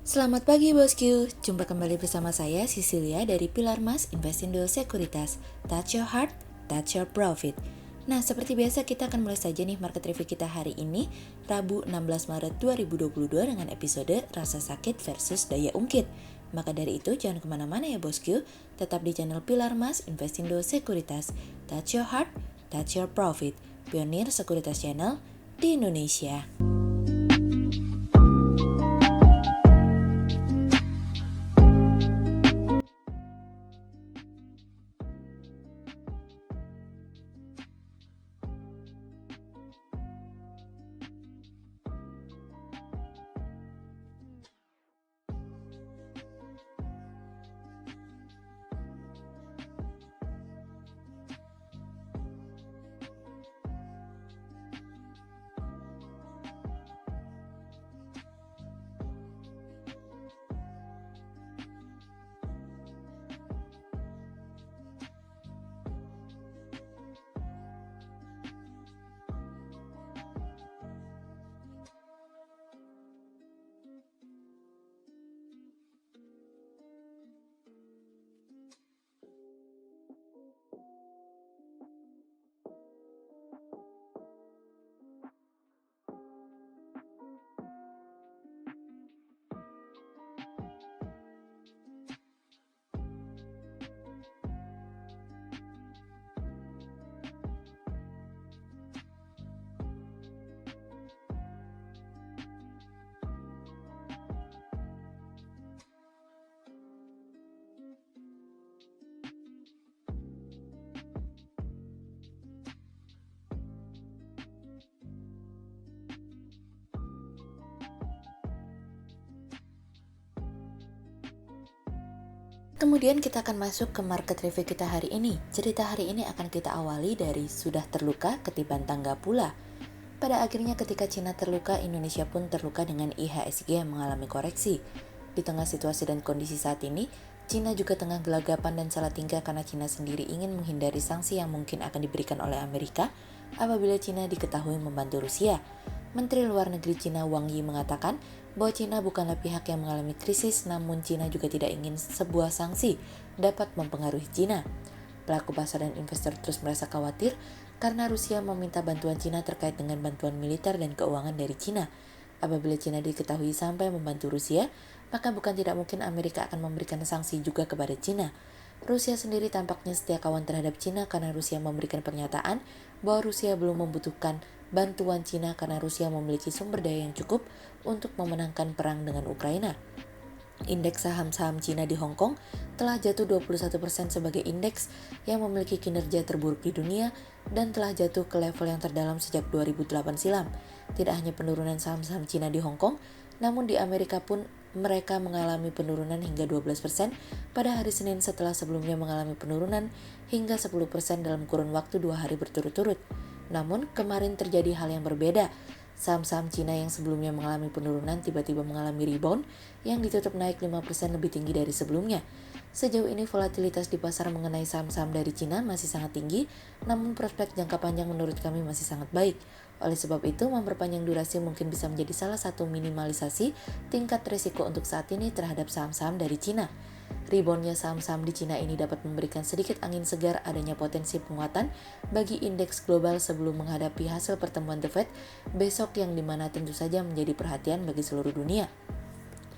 Selamat pagi bosku, jumpa kembali bersama saya Cecilia dari Pilar Mas Investindo Sekuritas. Touch your heart, touch your profit. Nah, seperti biasa kita akan mulai saja nih market review kita hari ini, Rabu 16 Maret 2022 dengan episode Rasa Sakit versus Daya Ungkit. Maka dari itu jangan kemana-mana ya bosku, tetap di channel Pilar Mas Investindo Sekuritas. Touch your heart, touch your profit. Pionir Sekuritas Channel di Indonesia. Kemudian kita akan masuk ke market review kita hari ini. Cerita hari ini akan kita awali dari sudah terluka ketiban tangga pula. Pada akhirnya ketika Cina terluka, Indonesia pun terluka dengan IHSG yang mengalami koreksi. Di tengah situasi dan kondisi saat ini, Cina juga tengah gelagapan dan salah tingkah karena Cina sendiri ingin menghindari sanksi yang mungkin akan diberikan oleh Amerika apabila Cina diketahui membantu Rusia. Menteri Luar Negeri Cina Wang Yi mengatakan bahwa Cina bukanlah pihak yang mengalami krisis, namun Cina juga tidak ingin sebuah sanksi dapat mempengaruhi Cina. Pelaku pasar dan investor terus merasa khawatir karena Rusia meminta bantuan Cina terkait dengan bantuan militer dan keuangan dari Cina. Apabila Cina diketahui sampai membantu Rusia, maka bukan tidak mungkin Amerika akan memberikan sanksi juga kepada Cina. Rusia sendiri tampaknya setia kawan terhadap Cina karena Rusia memberikan pernyataan bahwa Rusia belum membutuhkan bantuan Cina karena Rusia memiliki sumber daya yang cukup untuk memenangkan perang dengan Ukraina. Indeks saham-saham Cina di Hong Kong telah jatuh 21% sebagai indeks yang memiliki kinerja terburuk di dunia dan telah jatuh ke level yang terdalam sejak 2008 silam. Tidak hanya penurunan saham-saham Cina di Hong Kong, namun di Amerika pun mereka mengalami penurunan hingga 12% pada hari Senin setelah sebelumnya mengalami penurunan hingga 10% dalam kurun waktu 2 hari berturut-turut. Namun kemarin terjadi hal yang berbeda. Saham-saham Cina yang sebelumnya mengalami penurunan tiba-tiba mengalami rebound yang ditutup naik 5% lebih tinggi dari sebelumnya. Sejauh ini volatilitas di pasar mengenai saham-saham dari Cina masih sangat tinggi, namun prospek jangka panjang menurut kami masih sangat baik. Oleh sebab itu, memperpanjang durasi mungkin bisa menjadi salah satu minimalisasi tingkat risiko untuk saat ini terhadap saham-saham dari Cina. Reboundnya saham-saham di Cina ini dapat memberikan sedikit angin segar adanya potensi penguatan bagi indeks global sebelum menghadapi hasil pertemuan The Fed besok yang dimana tentu saja menjadi perhatian bagi seluruh dunia.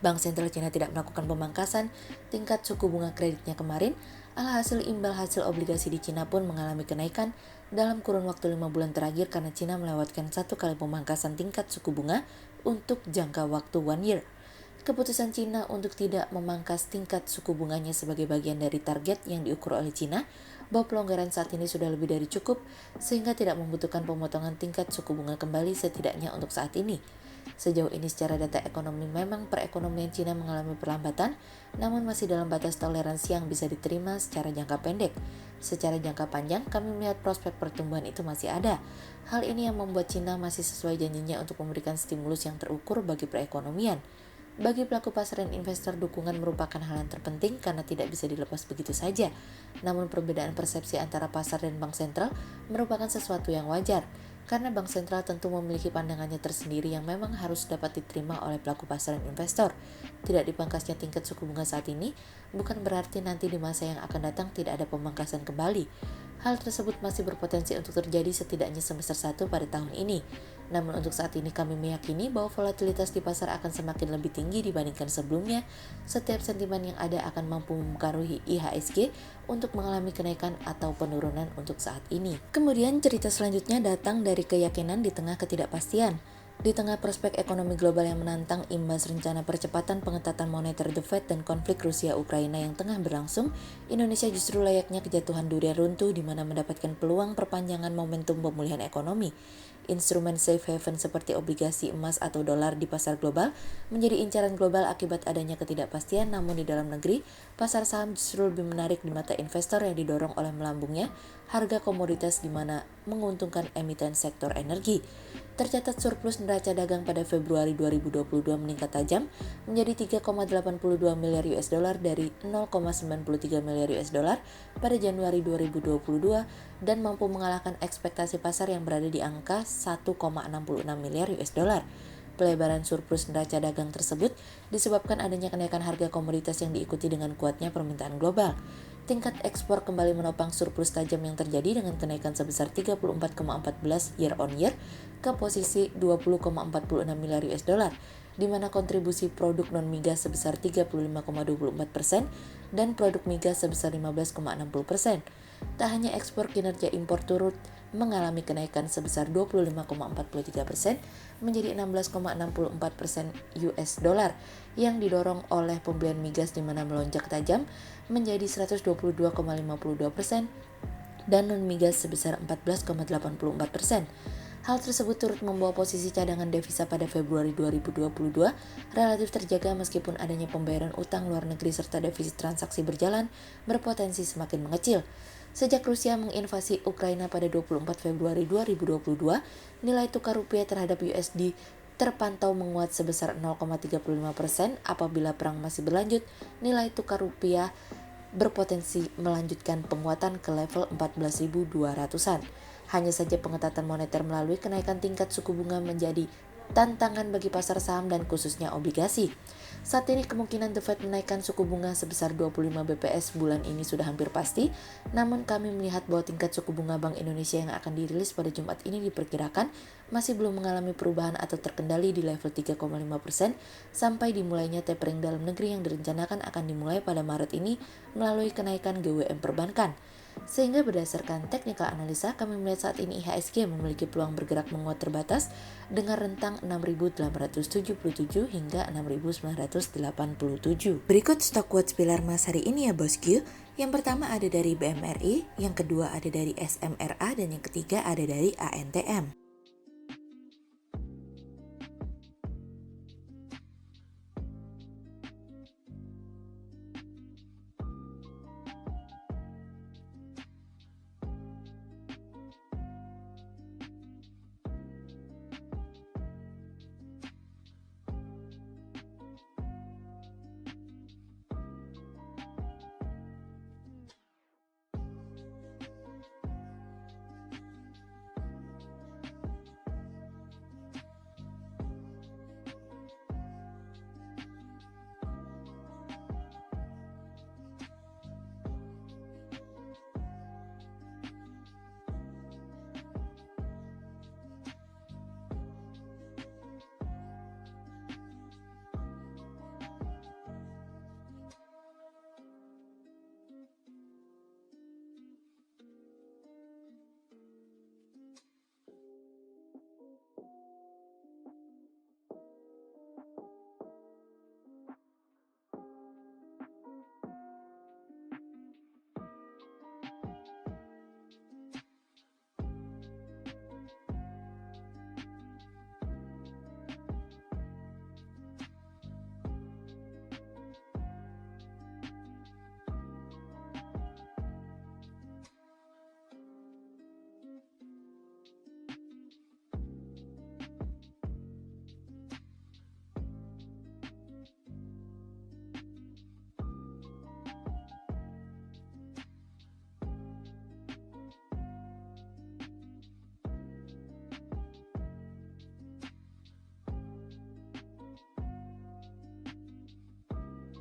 Bank Sentral Cina tidak melakukan pemangkasan tingkat suku bunga kreditnya kemarin, alhasil imbal hasil obligasi di Cina pun mengalami kenaikan dalam kurun waktu 5 bulan terakhir karena Cina melewatkan 1 kali pemangkasan tingkat suku bunga untuk jangka waktu 1 year. Keputusan Cina untuk tidak memangkas tingkat suku bunganya sebagai bagian dari target yang diukur oleh Cina, bahwa pelonggaran saat ini sudah lebih dari cukup sehingga tidak membutuhkan pemotongan tingkat suku bunga kembali setidaknya untuk saat ini. Sejauh ini secara data ekonomi memang perekonomian Cina mengalami perlambatan, namun masih dalam batas toleransi yang bisa diterima secara jangka pendek. Secara jangka panjang, kami melihat prospek pertumbuhan itu masih ada. Hal ini yang membuat Cina masih sesuai janjinya untuk memberikan stimulus yang terukur bagi perekonomian. Bagi pelaku pasar dan investor, dukungan merupakan hal yang terpenting karena tidak bisa dilepas begitu saja. Namun perbedaan persepsi antara pasar dan bank sentral merupakan sesuatu yang wajar. karena bank sentral tentu memiliki pandangannya tersendiri yang memang harus dapat diterima oleh pelaku pasar dan investor. Tidak dipangkasnya tingkat suku bunga saat ini bukan berarti nanti di masa yang akan datang tidak ada pemangkasan kembali. Hal tersebut masih berpotensi untuk terjadi setidaknya semester 1 pada tahun ini. Namun untuk saat ini kami meyakini bahwa volatilitas di pasar akan semakin lebih tinggi dibandingkan sebelumnya. Setiap sentimen yang ada akan mampu mempengaruhi IHSG untuk mengalami kenaikan atau penurunan untuk saat ini. Kemudian cerita selanjutnya datang dari keyakinan di tengah ketidakpastian. Di tengah prospek ekonomi global yang menantang imbas rencana percepatan pengetatan moneter The Fed dan konflik Rusia-Ukraina yang tengah berlangsung, Indonesia justru layaknya kejatuhan durian runtuh di mana mendapatkan peluang perpanjangan momentum pemulihan ekonomi. Instrumen safe haven seperti obligasi emas atau dolar di pasar global menjadi incaran global akibat adanya ketidakpastian, namun di dalam negeri, pasar saham justru lebih menarik di mata investor yang didorong oleh melambungnya harga komoditas di mana menguntungkan emiten sektor energi. Tercatat surplus neraca dagang pada Februari 2022 meningkat tajam menjadi 3,82 miliar US dollar dari 0,93 miliar US dollar pada Januari 2022 dan mampu mengalahkan ekspektasi pasar yang berada di angka 1,66 miliar US dollar. Pelebaran surplus neraca dagang tersebut disebabkan adanya kenaikan harga komoditas yang diikuti dengan kuatnya permintaan global. Tingkat ekspor kembali menopang surplus tajam yang terjadi dengan kenaikan sebesar 34,14 year on year ke posisi 20,46 miliar US dollar, di mana kontribusi produk non-migas sebesar 35,24% dan produk migas sebesar 15,60%. Tak hanya ekspor, kinerja impor turut mengalami kenaikan sebesar 25,43% menjadi 16,64% US dollar yang didorong oleh pembelian migas di mana melonjak tajam menjadi 122,52% dan non-migas sebesar 14,84%. Hal tersebut turut membawa posisi cadangan devisa pada Februari 2022 relatif terjaga meskipun adanya pembayaran utang luar negeri serta defisit transaksi berjalan berpotensi semakin mengecil. Sejak Rusia menginvasi Ukraina pada 24 Februari 2022, nilai tukar rupiah terhadap USD terpantau menguat sebesar 0,35%. Apabila perang masih berlanjut, nilai tukar rupiah berpotensi melanjutkan penguatan ke level 14.200-an. Hanya saja pengetatan moneter melalui kenaikan tingkat suku bunga menjadi tantangan bagi pasar saham dan khususnya obligasi. Saat ini kemungkinan The Fed menaikkan suku bunga sebesar 25 BPS bulan ini sudah hampir pasti, namun kami melihat bahwa tingkat suku bunga Bank Indonesia yang akan dirilis pada Jumat ini diperkirakan masih belum mengalami perubahan atau terkendali di level 3,5% sampai dimulainya tapering dalam negeri yang direncanakan akan dimulai pada Maret ini melalui kenaikan GWM perbankan. Sehingga berdasarkan teknikal analisa, kami melihat saat ini IHSG memiliki peluang bergerak menguat terbatas dengan rentang 6.877 hingga 6.987. Berikut stok quotes pilar emas hari ini ya bosku. Yang pertama ada dari BMRI, yang kedua ada dari SMRA, dan yang ketiga ada dari ANTM.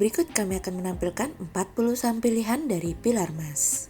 Berikut kami akan menampilkan 40 saham pilihan dari pilar emas.